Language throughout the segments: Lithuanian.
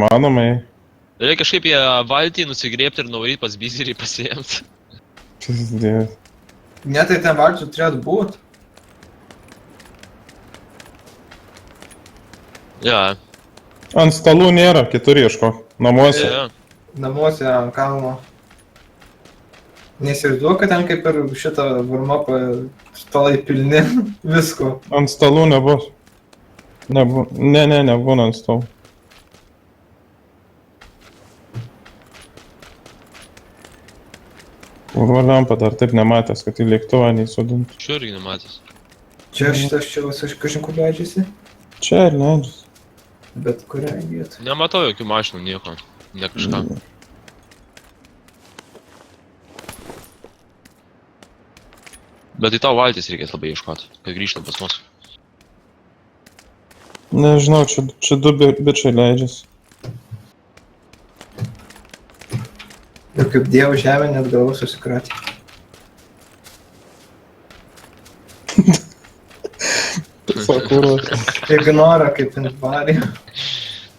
Manomai. Reikia kažkaip į valtį nusigrėbti ir nuvaryti pas bizirį pasiėmti. Pizdės. Ne, tai ten valčių turėtų būt. Ja. Ant stalų nėra, kitur ieško. Namuose. Ja. Namuose ant kalno. Neįsivaizduoju, kad ten kaip ir šitą varmapą stalai pilni visko. Ant stalų nebus. Nebūna ant stalų. Urvo lempa dar taip nematęs, kad į lėktuvą neįsodintų. Šiuo irgi nematęs. Čia šitas čia visas kažin kur leidžiasi. Čia ir leidžiasi. Bet kurią vietą. Nematau jokių mašinų, nieko. Ne kažką. Bet į tau valtis reikės labai ieškoti, kad grįžtum pas mus. Nežinau, čia du bičiai leidžiasi. Ir kaip dievo žemė net galva susikratė. Sakūros. Ignora kaip invarija.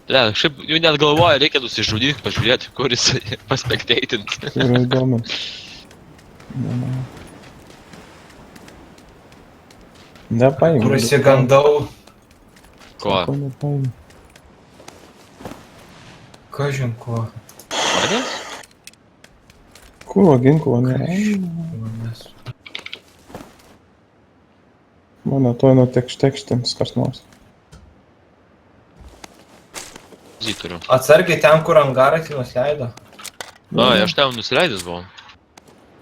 Ne, šiaip jau net galvoja, reikia nusižudyti, pažiūrėti, kur jis paspekteitinti. Tai yra įdomu. Nepaimė. Kur įsigandau. Ko? Nepaimė. Kažin ko. Manęs? Kūro ginklo nėra. Manęs. Mane toj nutekštins kas nors. Turiu. Atsargiai ten, kur angaras jį nusileido. Ai, aš ten nusileidęs buvau.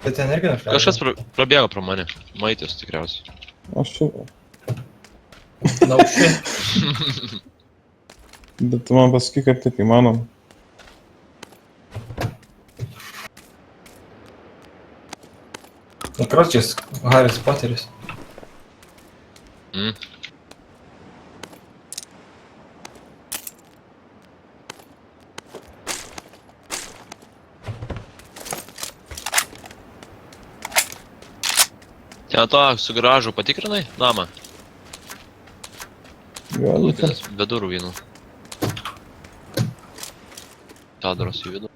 Tai ten irgi nusileido. Kažkas prabėgo pro mane. Maitės tikriausiai. Aš čia. Nauši. Bet tu man pasakyk, kad taip įmanoma. Nakročias Haris Poteris. Ten to su garažu patikrinai? Namą. Galite. Be durų vienų. Tadaros į vidų.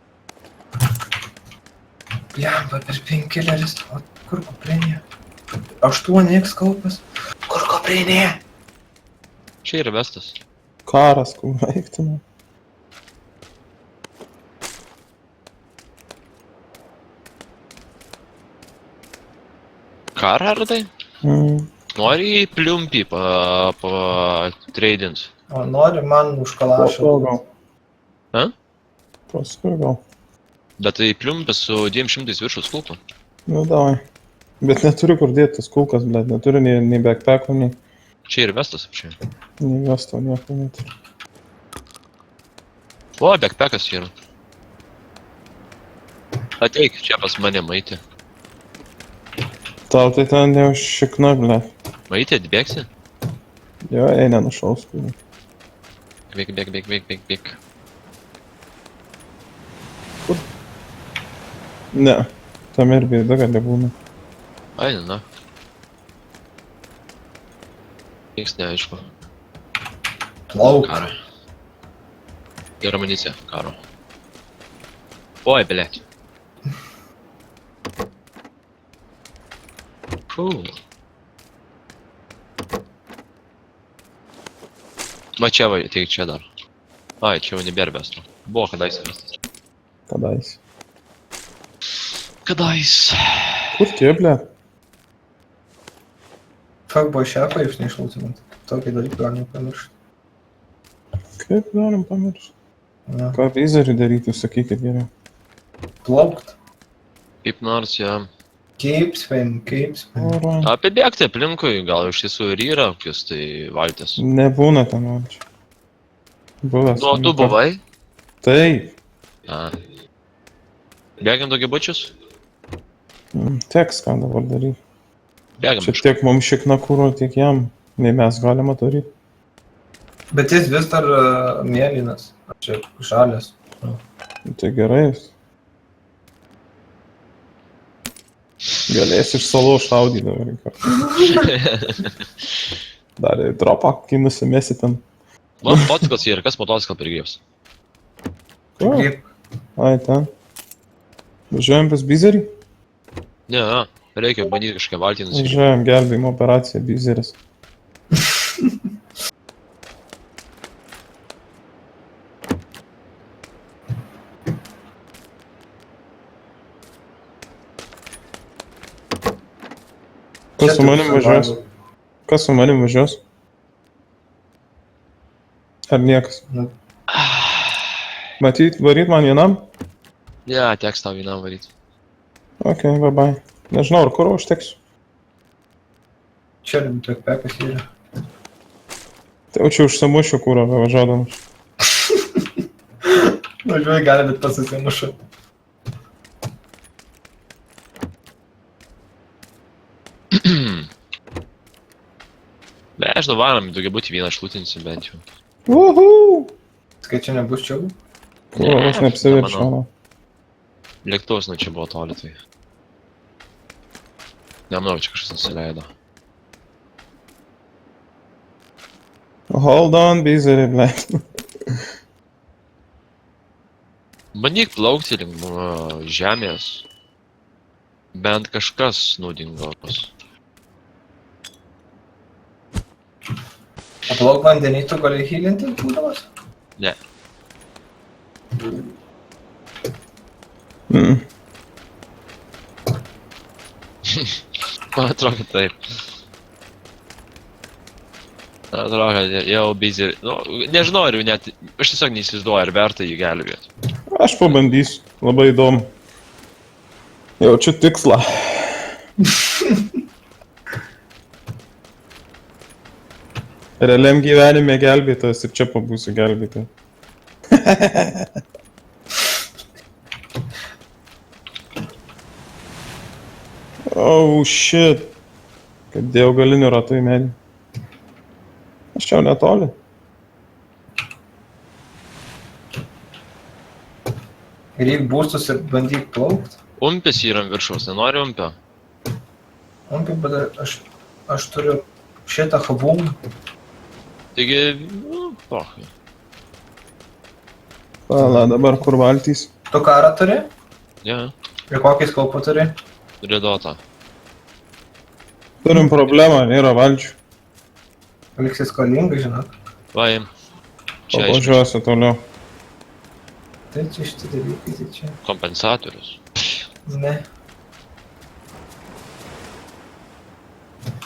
Jamba per 5 keleris. O kur koprinė? 8x kaupas. Kur koprinė? Čia yra vestas. Karas, kur veiktina. Karą ar tai? Nori į pliumpį patreidint. O nori man už kalašą. Gal. Ha? Paskui gal. Bet tai pliumpis su 200 viršus kulkų. Nu, davai. Bet neturiu kur dėti tas kulkas, blėt. Neturiu nei backpack'o, nei Čia ir vestas apšiai. vesto, nieko neturiu. O, backpackas yra. Ateik čia pas mane maitė. Tau tai ten jau šikna, blėt. Maitė, atbėgsi? Jo, eina nušaus, blėt. Bėk. Ne. Tam ir bėda, kad nebūna. Ai, na. Nieks neaišku. Plauk. Karo. Gera amunicija, karo. Oi, blėt. Va čia va, tai čia dar. Ai, čia jau nebėra vesto. Buvo kadais vestas. Kadais. Kadais. Kur tie, blėt? Fuckboy šefą jūs neišlausimant. Tokį dalyką galima pamiršti. Kaip galim pamiršti? Ja. Ką vizeriui daryti, sakykit geriau. Plaukt. Kaip nors, ja. Keipspain. Ora. Apibėgti aplinkui, gal iš tiesų ir yra kokius tai valtis. Nebūna ten valčių. Buvęs. Nu, tu buvai? Taip. A. Bėgiam daugiabučius? Teks ką dabar daryti. Bėgiam. Čia tiek mums šikna kūro, tiek jam. Nei mes galima daryti. Bet jis vis dar mėlynas. Ar čia žalias. Tai gerai. Galės iš salo šaudyti dabar. Dar į dropą, kai nusimesi ten. Man motociklas yra, kas motociklą prigijos? Kur? Grieb. Ai, ten. Važiuojam pas Bizerį? Ne, reikia bandyti kažką valtį nusipirkti. Važiuojam, gelbėjimo operacija Bizeris. Kas su manim važiuos? Kas su manim važiuos? Ar niekas? Nu, Matyt, varyt man vienam? Ne, teks tau vienam varyti. Ok, bye bye. Nežinau, ar kur užteksiu. čia backpackas yra. Tai jau čia užsimušiu kūrą važiuodamas. Važiuoju gali, bet pats susimušu. Nežinau, varom, daugia būti vieną šlutinsim bent jau. Uhu! Skaičiai nebus čia. Kūrą, aš neapsiverčiu. nemanau. Mano. Lėktuvas nuo čia buvo toli, tai... Nemanau, čia kažkas nusileido. Hold on, Bizerį, blėt. Bandyk plaukti link žemės. Bent kažkas naudingos. Aplauk vandenį tu gali healinti būdamas? Ne. Mm. Man atrodo, kad taip. Man atrodo, kad jau busy... Nu, nežinau, ar net... Aš tiesiog neįsivaizduoju, ar verta jį gelbėti. Aš pabandysiu, labai įdomu. Jaučiu tikslą. Realiam gyvenime gelbėtojas ir čia pabūsiu gelbėtojas. Oh shit. Kaip dėjau galinių ratų į medį. Aš čia jau netoli. Reik būstus ir bandyk plaukt. Umpės yra ant viršaus, nenori umpio? Umpė, bet aš turiu šitą habum. Taigi, nu, pohai. Pala, dabar kur valtys? Tu karą turi? Ne, Ir kokį skaupą turi? redota. Turim problemą, nėra valčių. Liksi skolingai, žinok. Vaim. Čia Pavažiuosiu toliau. Tai čia šitie dalykai, tai čia. kompensatorius. Ne.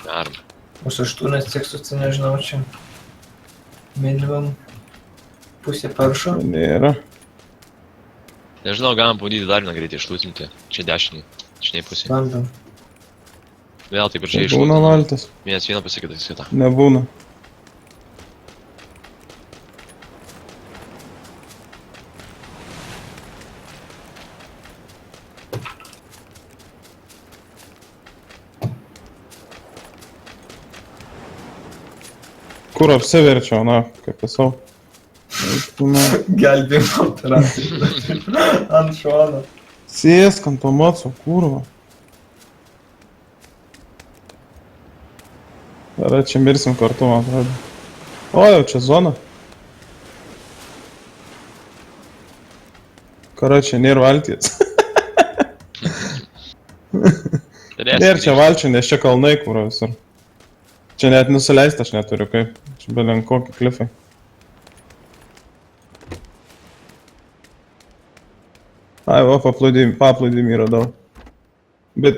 Arba. Mūsų 8 tekstus, tai nežinau, čia. Minimum pusė paršo. Nėra. Nežinau, galim pabandyti dar vieną greitai išlūtinti. Čia dešinį. Dešiniai pusė. Bandom. Vėl taip ir čia Būna išlūtinti. valtis. Vienas vieną pusė, kitas kitą. Nebūna. Kur apsiverčiau, na, kaip visau. Gelbėjimo operacija. Ant šono. Sėsk ant pamatsų, kurva. Gerai, čia mirsim kartu, man atrodo. O, jau čia zona. Karai, čia nėra valties. Nėra čia valčių, nes čia kalnai, kurva visur. Čia net nusileist aš neturiu, kaip. Čia belen kokį klifai. Ai, va, paplūdimį radau. Bet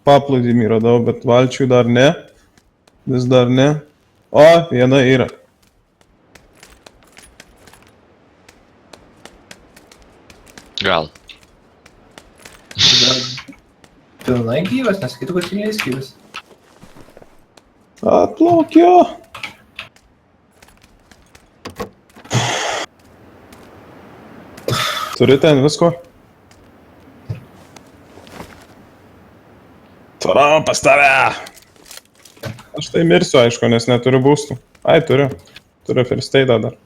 paplūdimį radau, bet valčių dar ne. Vis dar ne. O, viena yra. Gal. Pilnai gyvas, nes kitų, kad pilnai gyvas. Atplaukio. Turi ten visko? Turiu pas tave. Aš tai mirsiu, aišku, nes neturiu būstų. Ai, turiu. Turiu first aidą dar.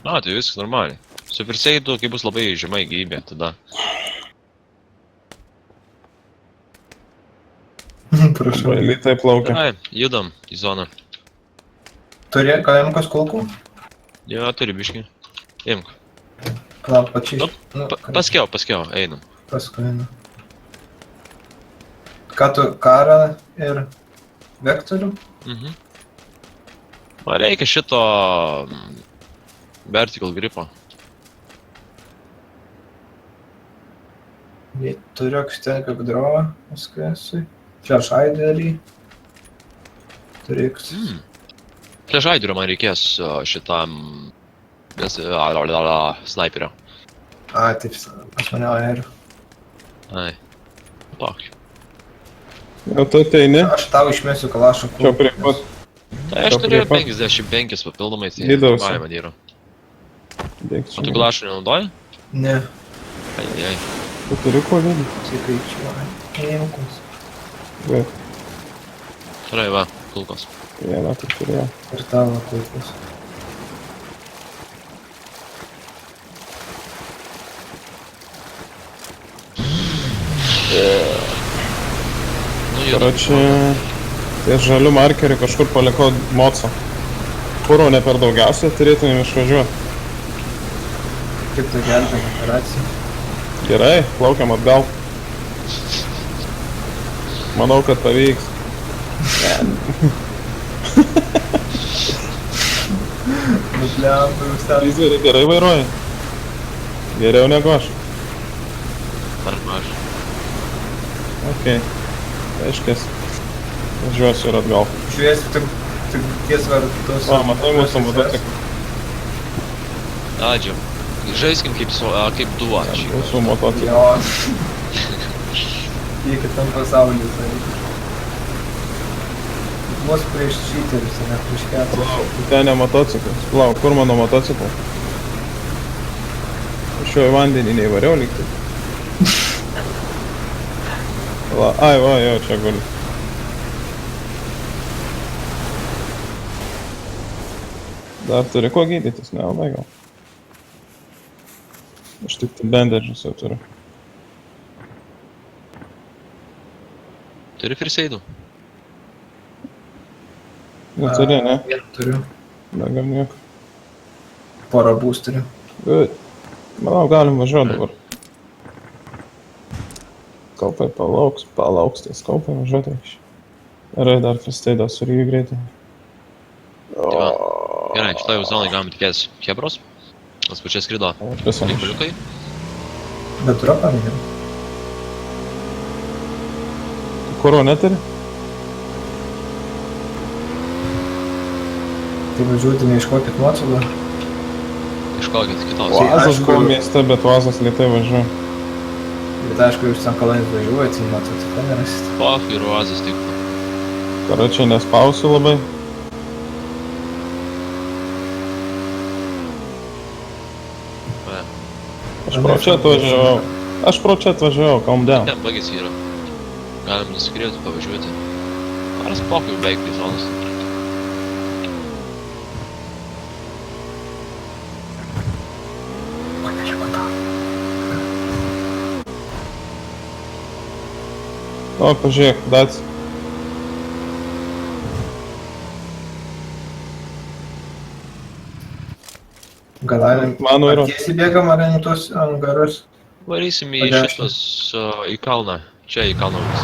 Na, tai viskas normaliai. Su firseidu, kai bus labai žemai gyvybė, tada. Prašau. Bailitai plaukia. Ai, judam į zoną. Turi kajamkos kulkų? Jo, turi biškį. Imk. Palauk, pačiai. Nu, Nu, Paskiau, einam. Paskui einu. Ką tu, karą ir vektorių? Mhm. Man reikia šito vertical gripo. Turiu ekstenką gdrovą, paskui esu. Flash ID Turiks. Flešaiderio man reikės šitam snaiperio. Ai, taip, pas mane aeriu. Ai. Palauk. Jau tu ateini, Aš tau išmesiu kalašą. čia prie pat. Tai aš Čia turėjau prie pat. 55 papildomai, tai Gydausi. man yra. Dėk O tu čia. gulašų nenaudoji? Ne, Ai. Tu turi ko lygį? sikaičiu. Nejaukus. Bet Gerai, va, kulkos. vieną tu turėjau. Ir tavo kulkus. Nu, jau. Karoči, ties žalių markerių kažkur palikau moco. Kuro ne per daugiausiai turėtumėm išvažiuoti. Kaip tai gelbėjimo operacija? Gerai, plaukiam atgal. Manau, kad pavyks. Nuplembu, jūs ten. Izerį gerai vairuoji. Geriau negu aš. Ar maž. Okei. Aiškės. Važiuosiu ir atgal. Žiūrėsiu tik ties vartus. O, matai mūsų motociklą. Adžiu. Žaiskim kaip duo. Mūsų motociklą. Jo. Jie kitam pasauliu, tai. Mus prieš čyterius, ne prieš keturis. Ten ne motociklas. Lauk, kur mano motociklas? Aš jo į vandenį neįvariau lygtai. Ai, va, jo, čia guli. Dar turi ko gydytis, ne, labai gal. Aš tik tai bandages jau turiu. Turi firseidų? Neturi, ne? Vieną turiu. Negal nieko. Porą boosterių. Bet, manau, galim važiuoti dabar. Skaupai palauks tie skaupai važiuoti. Gerai, dar firstaidas irgi greitai. Gerai, šitoj jau zonai galim tikėtis Hebros. Tas pačias skrido. Visam. Nikoliukai. Bet turiu paminėjau. Kuro neturi? Tai važiuoti neiškokit nuotsaudą. Iškokit kitos. Vazas aišku- buvo mieste, bet Vazas lietai važiuoja. Bet aišku, jūs ten kalais važiuojat, tai nuotsaudą nerasit. Paf ir oazas tik. Karočią nespausiu labai. Aš pro čia atvažiavau. Aš pro čia atvažiavau, calm down. Ten bagis yra. Galim nusikrėti, pavažiuoti. Ar spokui beveik prie zonos. O, pažiūrėk, dats. Gal einam. Mano yra. Ar tiesiai bėgam, ar einam tuos angarus? Varysim į Padešinį. šitos, į kalną. Čia į kalną vis.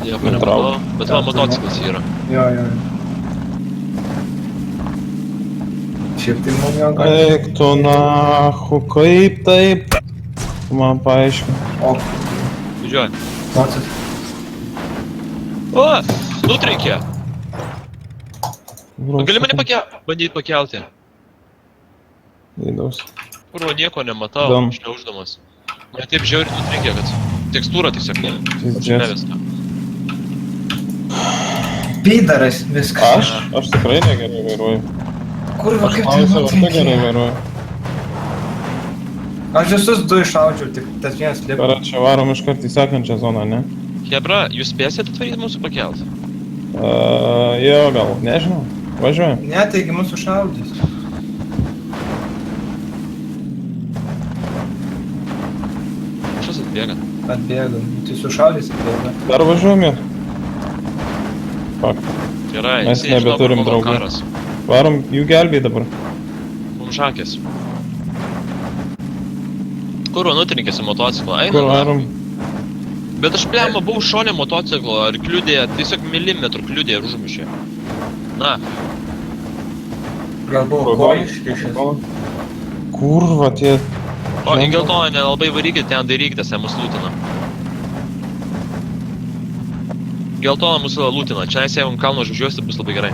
Nieko nemanau, bet va motociklas yra. Jo. Šiaip tai mum jo gali. Eik tu nahu, kaip taip? Man paaiškink. O, Važiuoji. mocis. O! Nutreikė! Gali mane bandyti pakelti. Įdaus. Kur nieko nematau, Dam. šliauždamas. Mane taip žiauriai nutreikė, kad tekstūra tiesiog Pizdzės. nevesta. Pydaras viskas. Aš tikrai negerai vairuoju. Kurva, Aš kaip tai klausiau, ar tu gerai nutreikė? vairuoju. Aš visus du iššaudžiau, tik tas vienas liko. Karočią varom iškart į sekančią zoną, ne? Hebra, jūs spėsit atvaryti mūsų pakelt? Jo, gal, nežinau. Važiuojam. Ne, taigi mūsų šaudys. Kažkas atbėga. Atbėgam. Tai sušaudys atbėga. Dar važiuojam ir? Fuck. Gerai, Mes jisai nežino, nebeturim kur buvo draugų. karas. Varom jų gelbėj dabar. Mums šakės. Kur nutrinkė su motociklo? Eina, Kur varom? Bet aš plėmą buvau šonė motociklo ir kliudė, tiesiog milimetrų kliudė ir užmušė. Na, Gal buvo koja iškišęs. Kurva, tie... o į geltoną nelabai varykit, ten darykitės, jie mus lūtina. Geltoną mūsų lūtina, čia jeigu kalno užvažiuosi, bus labai gerai.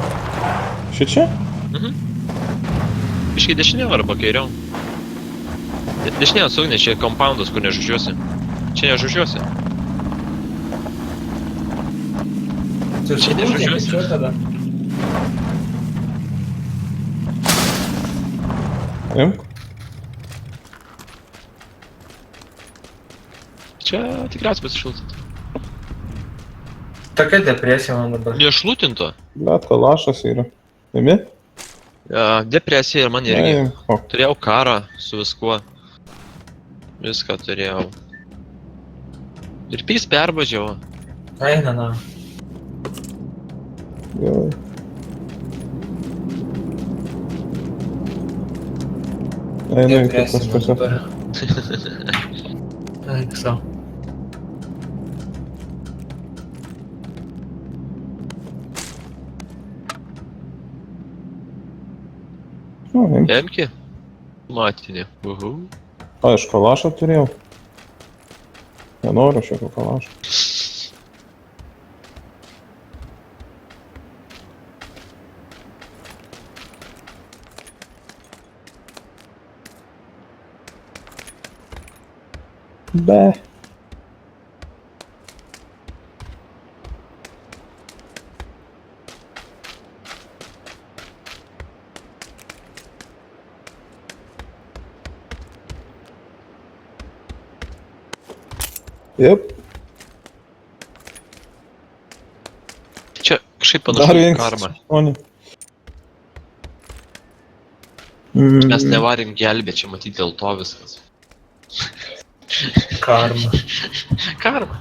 Šičia? Biškai dešinė arba kairiau. Dešinė atsugnė, čia compoundas, kur nežvažiuosi. Čia nežvažiuosi. Čia nežvažiuosi. Čia tada. Imk. Čia tikriausiai pasišiltinti. Tokia depresija man dabar. Nešlutinto. Blet, kalašas yra. Imi? Depresija ir man irgi. Imk. O, Turėjau karą su viskuo. Viską turėjau. Ir pys perbadžiau. Eina, na. gerai. Einu į kitas Depresija man pusės. dabar. Eik sau. O, imk. Emki? Matinė. Uhu. Aš kalašą turėjau. Nenoriu šiokio kalašo. Be. Jep. Čia kažkaip Dar panašu į vienas. karmą. Oni. Mes nevarim gelbėt, čia matyti dėl to viskas. Karma. Karma.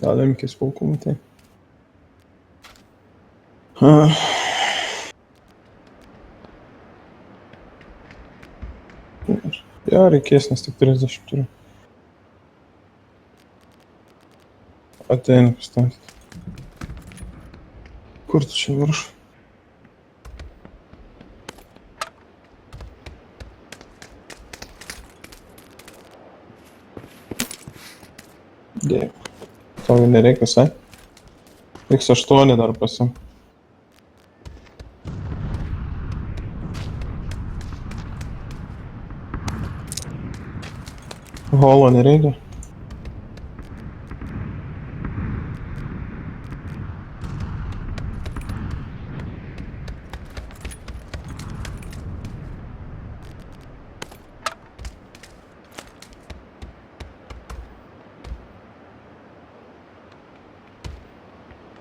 Gal imkis paukų, tai. Jo, reikės, nes tik 30 turiu. Ateinu pastatyti. Kur tu čia virš? Dėkui. Tau nereikia, sai? X8 dar pasim. Holo nereikia.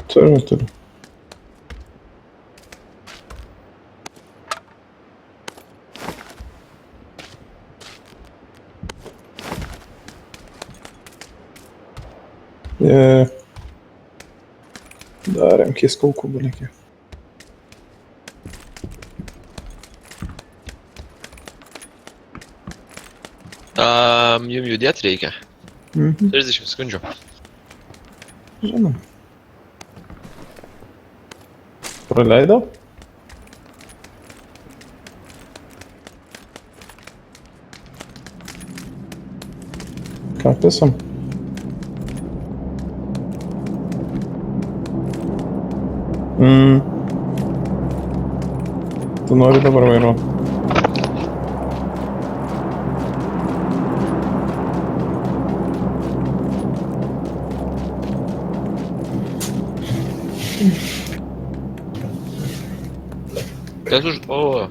Turiu. Darėm kiskaukų balikį. Jum judėt reikia. 30 sekundžių. Žinom. Praleidau? Ką pisam? Tu nori dabar vairuot? Kas už... O.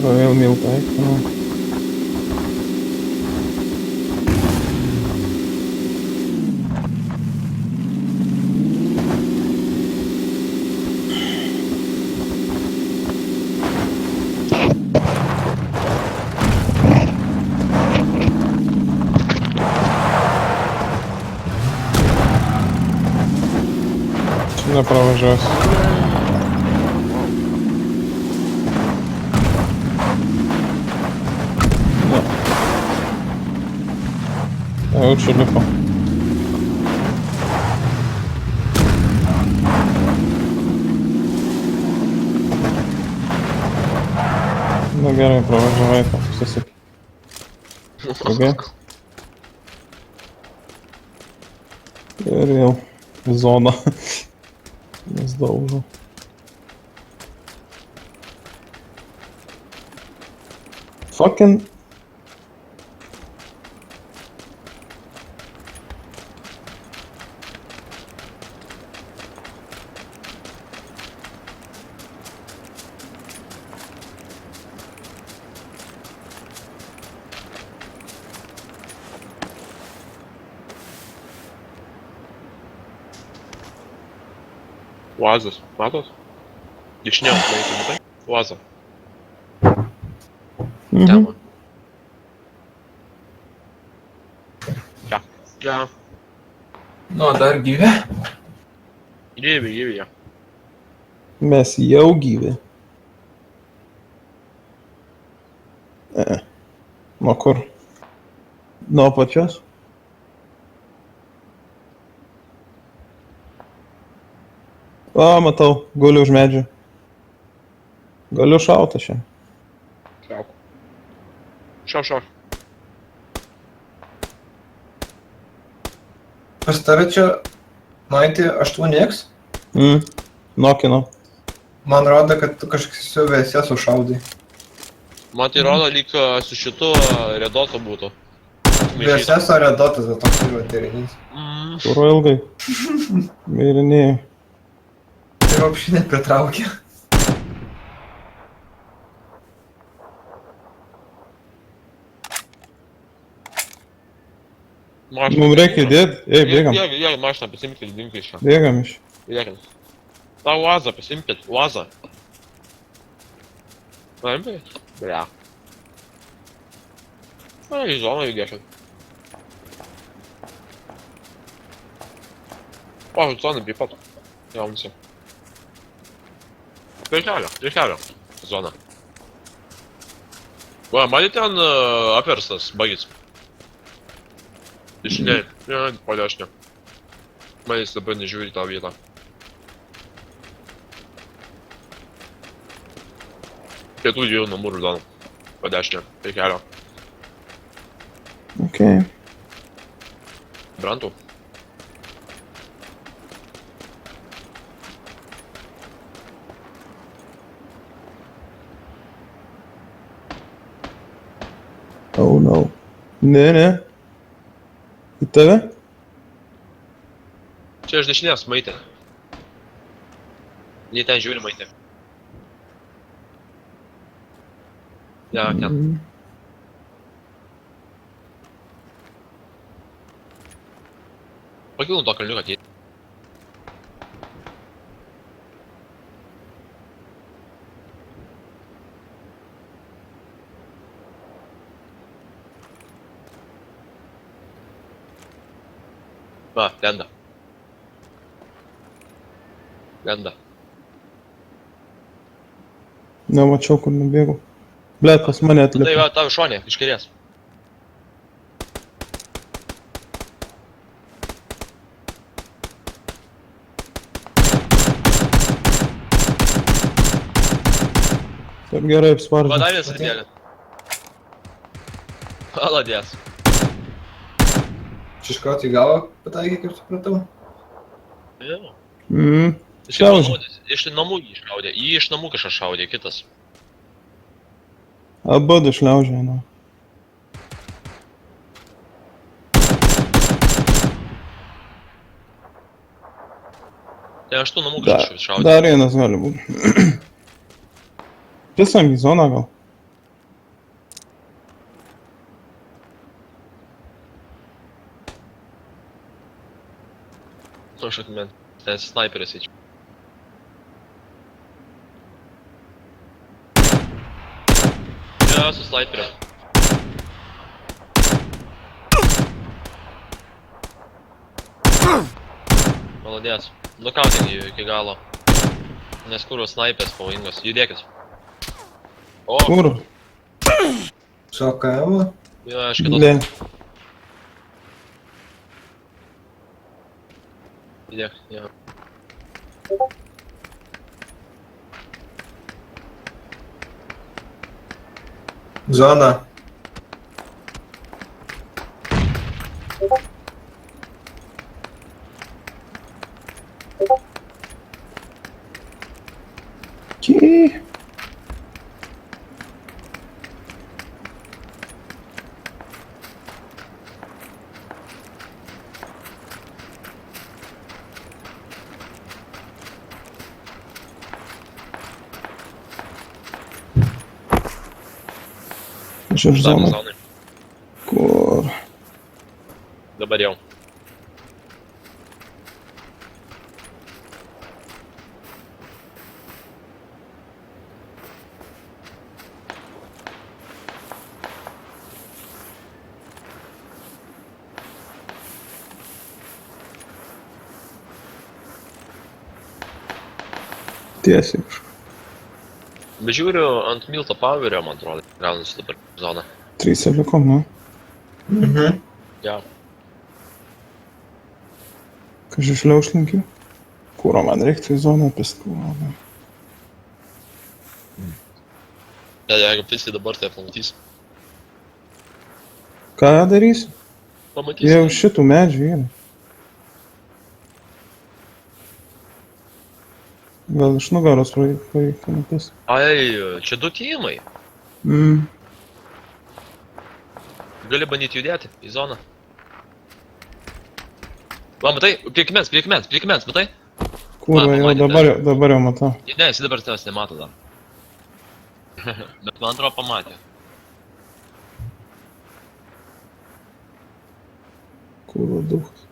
Royal Milk, taip. No. Čia nepravažiuos. Ne. Jau čia lipo. Nu gerai, pravažiavai tą, susik. Okay. Ir jau zona. Nes daužo. Fucking. Uazas, matot? Dešinė, matai? Uazą. Mhm. Ten. Ja. Nu, dar gyvi. Gyvi. Mes jau gyvi. Nuo kur? Nuo pačios? O, matau, guliu už medžių. Galiu šautą šią. Šau. Pas tave čia 8X? Nokino. Man rodo, kad tu kažkas su VSS sušaudai. Man tai rodo, lyg su šitu redoto būtų. VSS ar redotas, bet toks yra derinys. Kuro ilgai. Meirinėjai. Tai vapšį nepritraukė. Mums reikia įdėti. Ei, bėgam. Jie, mašiną pasimkit, dinkit iš čia. Bėgam iš. Bėgam. Ta uazą pasimkit, uazą. Paimkit? Bля. Na, į zoną judėkit. O, zoną bei pat. Jaunasi. Prie kelio. Zona. Va, matėte ten apverstas bagis? Dešinė, po dešinę. Man jis dabar nežiūri tą vietą. Pietų dviejų namų rudonų. Po dešinę, prie kelio. Okei. Brantų. Oh no. Ne. Į tave? Čia iš dešinės maitė. Nei ten žiūri maitė. Ja, ten. Pakilum to kalniuką atėjai. Va, lenda. Nemačiau, kur nubėgau. Blet, pas mane Tai atlipo. va, tavo šonė, iš kairės. Taip gerai Va, apspardė. dar vienas atėlė. Aladės. Čia iš karto į galvą pataikė, kaip supratau. Jo. Šliaužė. Iš namų jį iššaudė. Jį iš namų kažką šaudė, kitas. Abudu šliaužė, nu. Tai aš tų namų kažką šaudė. Dar vienas gali būti. Pisam į zoną gal. Už akmen. Ten sniperis įčiu. Jo, su sniperiu. Maladės. Nukautik jį iki galo. Nes kur snaipės pavojingos. Judėkit. O, Kur? Šokavo. jo, aš kitos. Blin. Judėk, jo. Zona. Ki? Aš iš zonos. Zonai. Kur? Dabar jau. Tiesiai kažkur. Bet žiūriu ant Milto Powerio, man atrodo, gaunasi dabar zona. 3 likom, nu. Mhm. Jo. Kaž išliaušlinkiu. Kūro man reiktų į zoną pist kūro. Jeigu pisi dabar, tai pamatys. Ką darysi? Pamatys. Jau šitų medžių yra. Gal iš nugaros pavyktų nupist. Ai, čia 2 teamai. Gali bandyti judėti į zoną. Va, matai, priekimens, matai? Kūro, Va, jau pamatė, dabar jau matau. Ne, jis dabar tavęs nemato dar. Bet man atrodo pamatė. Kūro duhas.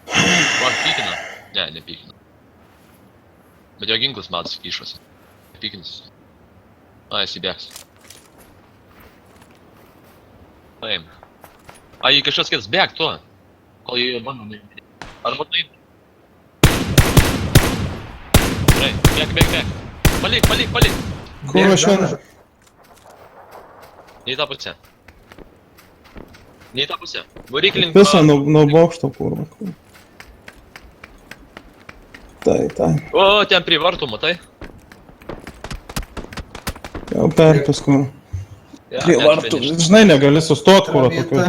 Va, pykina. Ne, nepykina. Bet jo ginklas matosi kišosi. Nepykinis. A, jis įbėgs. Paim. A, jį kažkas kitas, bėg tuo. Kol jį bando nuimti. Arba taip. Gerai, bėg. Palik. Kūro šiandien. Ne į tą pusę. Ne į tą pusę. Varyk link... Pisa nuo bokšto kūro. Tai. O, ten prie vartų, matai? Jau perpis kūro. Ja, Prie ten vartų. finish. Žinai, negali sustot kūro Vieta.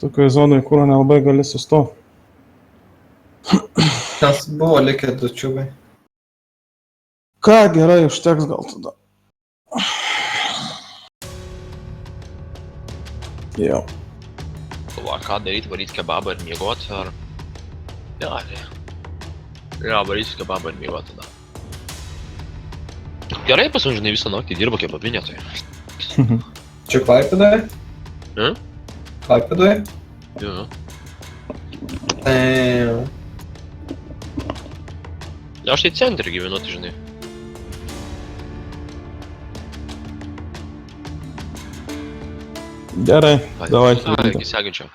tokioje zonoje, kūro nelabai gali sustot. Nes buvo likę 2 čiubai. Ką, gerai, užteks gal tada. Jau. Va, ką daryti, varyti kebabą ir miegoti, ar... Ja, varyti kebabą ir miegoti tada. Gerai, pas man, žinai, visą naktį dirba kebabinė, tai... Čia Klaipėdoje? Klaipėdoje? Jo. Aš tai centre gyvenu, tai žinai. Gerai, davai. Iki sekančio.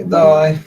Davai.